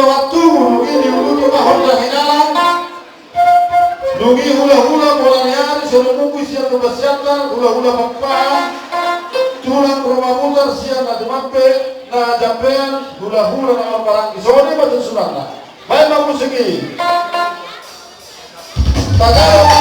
waktu ini ulu mahal hinalan dugi hula-hula mulanya disuruh mungkus yang kebasiatan hula-hula bapak tulang rumah mutar siang na dumampe na jampean hula-hula na parang isone batun sunana baik bagus segi Tagalog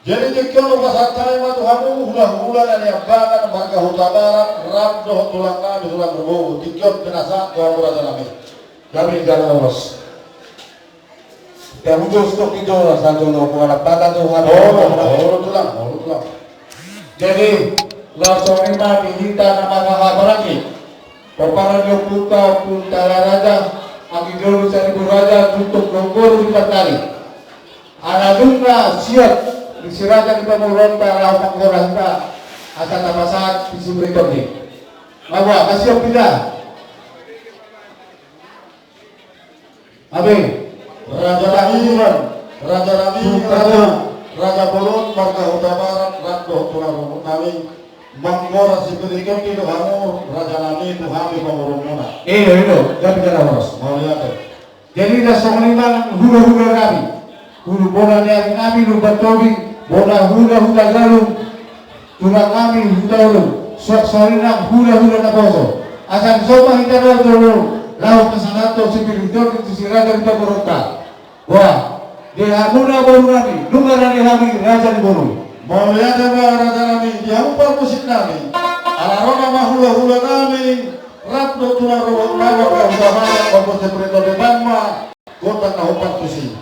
Jadi jika pasatay matuhamu hula-hula dan yang bangan marga hutabaran ramdo tulang kami tulang berbohong tikiot jenazah tuhan berada nami kami jalan ulas kamu justru itu satu nopo anak pada Tuhan tulang jadi langsung lima dihinta nama kahabaraki Bapak Puta Puntara Raja Akidul Seribu Raja tutup nongkor 4 kali Anadunga siap disirajan kita meronta lau panggoran kita asal tapasaat isi berikutnya. Bahwa kasih pindah. Amin. Raja Rami, Raja Bolon, Marga Utama, Rato Tulang Nami, Mangmora si Berikan Kilo Hamur, Raja Nami, Tuhami Pangurumuna. Itu, jangan bicara horos. Mau lihat ya? Jadi dah semua hula-hula kami. Hulu bola yang kami lupa tobi, bola hula-hula galung. Tulang kami hula-hula. Sorina hula-hula na boso. Asal semua kita dulu laut kesanato sipilito itu siraga kita berontak. Wah. Dia muna baru kami, lungaran kami raja di bolu. Mau lihat apa Raja Nami? Dia upah musik nami. Alarona mahula-hula nami. Ratno tulang robot nawa kau utama, kompos seperti depan mah. Kota kau upah musik.